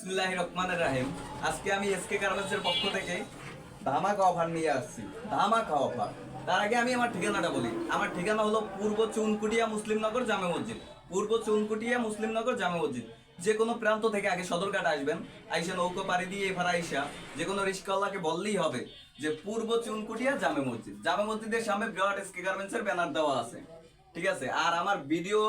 বিসমিল্লাহির রহমানির রহিম। আজকে আমি এসকে গার্মেন্টসের পক্ষ থেকে ধামাকা অফার নিয়ে আসছি। ধামাকা অফার। তার আগে আমি আমার ঠিকানাটা বলি। আমার ঠিকানা হলো পূর্ব চুনকুটিয়া মুসলিমনগর জামে মসজিদ। পূর্ব চুনকুটিয়া মুসলিমনগর জামে মসজিদ। যে কোনো প্রান্ত থেকে আগে সদরঘাট আসবেন, আইসা নৌকো পাড়ি দিয়ে এবার আইসা যে কোনো রিস্কাওয়ালাকে বললেই হবে যে পূর্ব চুনকুটিয়া জামে মসজিদ। জামে মসজিদের সামনে বিরাট এসকে গার্মেন্টসের ব্যানার দেওয়া আছে। ঠিক আছে, আর আমার ভিডিও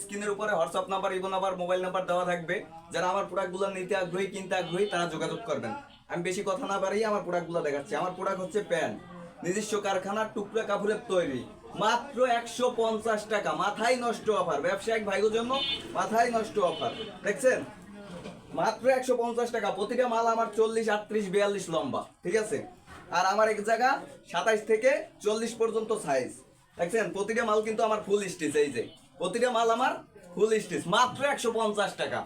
স্ক্রিনের উপরে WhatsApp number, imo number, mobile number দেওয়া থাকবে। যারা আমার প্রোডাক্টগুলো নিতে আগ্রহী, কিনতে আগ্রহী, তারা যোগাযোগ করবেন। আমি বেশি কথা না বাড়িয়ে আমার প্রোডাক্টগুলো দেখাচ্ছি। আমার প্রোডাক্ট হচ্ছে প্যান্ট, নিজস্ব কারখানার টুকরা কাপড়ের তৈরি, মাত্র 150 টাকা। মাথায় নষ্ট অফার, ব্যবসায়িক ভাইদের জন্য মাথায় নষ্ট অফার। দেখছেন, মাত্র 150 টাকা। প্রতিটা মাল আমার 40, 38, 42 লম্বা। ঠিক আছে, আর আমার এক জায়গা 27 থেকে 40 পর্যন্ত সাইজ। দেখছেন, প্রতিটা মাল কিন্তু আমার ফুল স্টিচ। এই যে প্রতিটা মাল আমার ফুল স্টিচ, মাত্র 150 টাকা।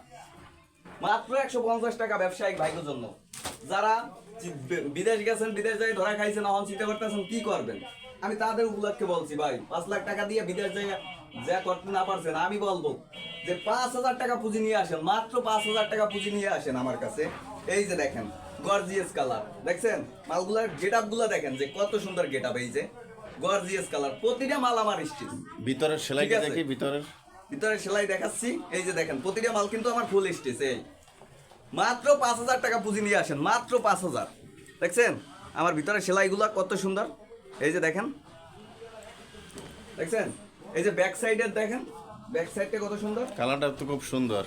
মাত্র 150 টাকা ব্যবসায়িক ভাইদের জন্য। যারা বিদেশ গেছেন, বিদেশ যাই ধরা খাইছেন, এখন চিন্তা করতেছেন কি করবেন, আমি তাদের উপলক্ষে বলছি ভাই, 5 লাখ টাকা দিয়ে বিদেশ জায়গা যা করতে না পারছেন, আমি বলবো যে 5,000 টাকা পুঁজি নিয়ে আসেন। মাত্র 5,000 টাকা পুঁজি নিয়ে আসেন আমার কাছে। এই যে দেখেন গর্জিয়াস কালার, দেখছেন মালগুলার গেট আপ গুলা দেখেন যে কত সুন্দর গেট আপ। এই যে গর্জিয়াস কালার, প্রতিটা মাল আমার স্টিচ। ভিতরের সেলাইটা দেখি, ভিতরের সেলাই দেখাচ্ছি। এই যে দেখেন প্রতিটা মাল কিন্তু আমার ফুল স্টিচ। এই মাত্র 5,000 টাকা পুঁজি নিয়ে আসেন, মাত্র 5,000। দেখছেন আমার ভিতরের সেলাইগুলা কত সুন্দর। এই যে দেখেন, দেখছেন এই যে ব্যাক সাইডের দেখেন, ব্যাক সাইডটা কত সুন্দর, কালারটা তো খুব সুন্দর।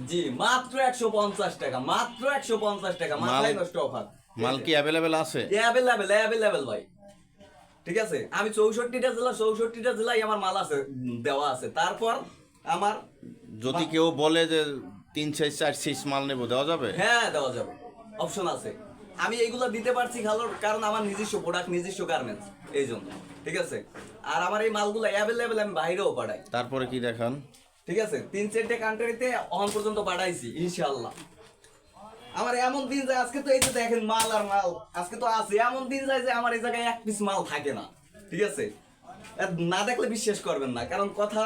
জি মাত্র 150 টাকা, মাত্র 150 টাকা। মাথায় নষ্ট অফার। মাল কি অ্যাভেলেবেল আছে? অ্যাভেলেবেল ভাই। ঠিক আছে, আমি 64টা জেলায় আমার মাল আছে, দেওয়া আছে। তারপর আমার যদি কেউ বলে যে 3 সাইজ 4 সাইজ মাল নেব, দেওয়া যাবে? হ্যাঁ দেওয়া যাবে, অপশন আছে। আমি এইগুলো দিতে পারছি কারণ আমার নিজস্ব প্রোডাক্ট, নিজস্ব গার্মেন্টস, এই জন্য। ঠিক আছে, আর আমার এই মালগুলো অ্যাভেলেবেল, আমি বাইরেও পাঠাই। তারপরে কি দেখান? ঠিক আছে, 3-4টে কান্ট্রিতে অন পর্যন্ত পাঠাইছি ইনশাআল্লাহ। আমার এমন দিন যায়, আজকে তো এই যে দেখেন মাল আর মাল আজকে তো আছে। এমন দিন যায় যে আমার এই জায়গায় এক পিস মাল থাকে না। ঠিক আছে, না দেখলে বিশ্বাস করবেন না, কারণ কথা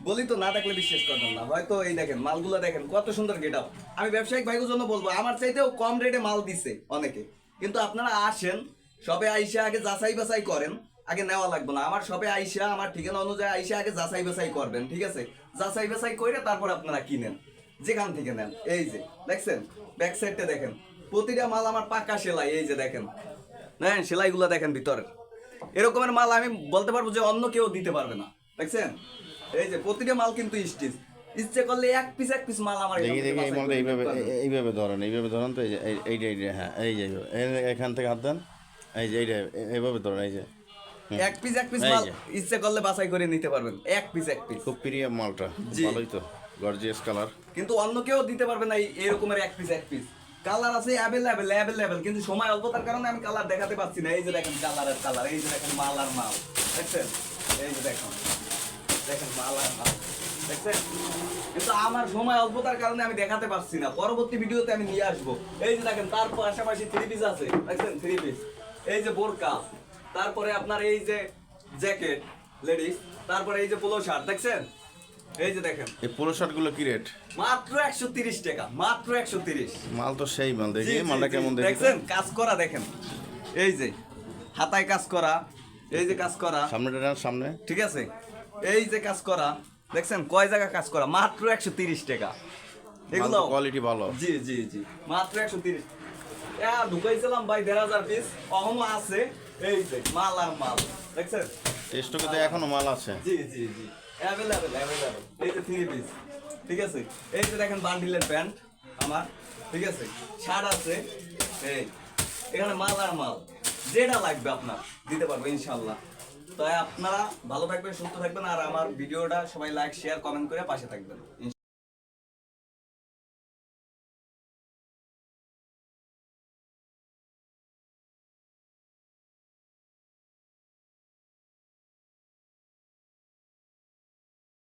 বলি তো, না দেখলে বিশ্বাস করবেন না। হয়তো এই দেখেন মালগুলো দেখেন কত সুন্দর গেট আপ। আমি ব্যবসায়িক ভাইদের জন্য বলবো, আমার চাইতেও কম রেটে মাল দিছে অনেকে, কিন্তু আপনারা আসেন সবে আইসা আগে যাচাই বাছাই করেন। আগে নেওয়া লাগবে না, আমার সবে আইসা আমার ঠিকানা অনুযায়ী আইসা আগে যাচাই বাছাই করবেন। ঠিক আছে, যাচাই বাছাই করে তারপর আপনারা কিনেন, যেখান থেকে নেন। এই যে দেখছেন ব্যাক সাইডটা দেখেন, প্রতিটা মাল আমার পাকা সেলাই। এই যে দেখেন, দেখেন সেলাইগুলো দেখেন ভিতরের। এরকমের মাল আমি বলতে পারবো যে অন্য কেউ দিতে পারবে না। দেখছেন এই যে প্রতিটা মাল কিন্তু স্টিচ। ইচ্ছে করলে এক পিস মাল আমার দেখি দেখি এই মালটা এইভাবে ধরেন, এইভাবে ধরেন তো। এই যে এইটা হ্যাঁ, এই যে এখান থেকে হাত দেন। এই যে এইটা এইভাবে ধরেন। এই যে এক পিস মাল ইচ্ছে করলে বাছাই করে নিতে পারবেন, এক পিস। খুব প্রিয় মালটা, ভালোই তো, গর্জিয়াস কালার। কিন্তু অন্য কেউ দিতে পারবে না এরকমের এক পিস। কালার আছে অ্যাভেলেবেল, কিন্তু সময় অল্পতার কারণে আমি কালার দেখাতে পাচ্ছি না। এই যে দেখেন কালার, এই যে দেখেন মাল আর মাল। দেখছেন এই যে দেখেন মাল আর মাল। দেখছেন, কিন্তু আমার সময় অল্পতার কারণে আমি দেখাতে পারছি না। পরবর্তী ভিডিওতে আমি নিয়ে আসবো। এই যে দেখেন তার পাশাপাশি 3 পিস আছে। দেখছেন 3 পিস, এই যে বোরকা, তারপরে আপনার এই যে জ্যাকেট লেডিস, তারপরে এই যে পোলো শার্ট। দেখছেন এই যে দেখেন এই পোলো শার্ট গুলো কি রেট? মাত্র 130 টাকা, মাত্র 130। মাল তো সেই মাল। দেখি মালটা কেমন দেখছেন, কাজ করা দেখেন। এই যে হাতায় কাজ করা, এই যে কাজ করা সামনে। ঠিক আছে, এই যে কাজ করা দেখছেন, কয় জায়গা কাজ করা, মাত্র 130 টাকা। এগুলো কোয়ালিটি ভালো। জি মাত্র 130। ঢুকাইছিলাম ভাই 1,500 পিস, অহম আছে। এই যে মাল আর মাল। দেখছেন টেস্টকে তো এখনো মাল আছে। জি অ্যাভেলেবেল। এই যে 3 পিস। ঠিক আছে, এই যে দেখেন বান্ডিলের প্যান্ট আমার। ঠিক আছে, শার্ট আছে। এই এখানে মাল আর মাল, যেটা লাগবে আপনার দিতে পারবো ইনশাআল্লাহ। তাই আপনারা ভালো থাকবেন, সুস্থ থাকবেন, আর আমার ভিডিওটা সবাই লাইক, শেয়ার, কমেন্ট করে পাশে থাকবেন।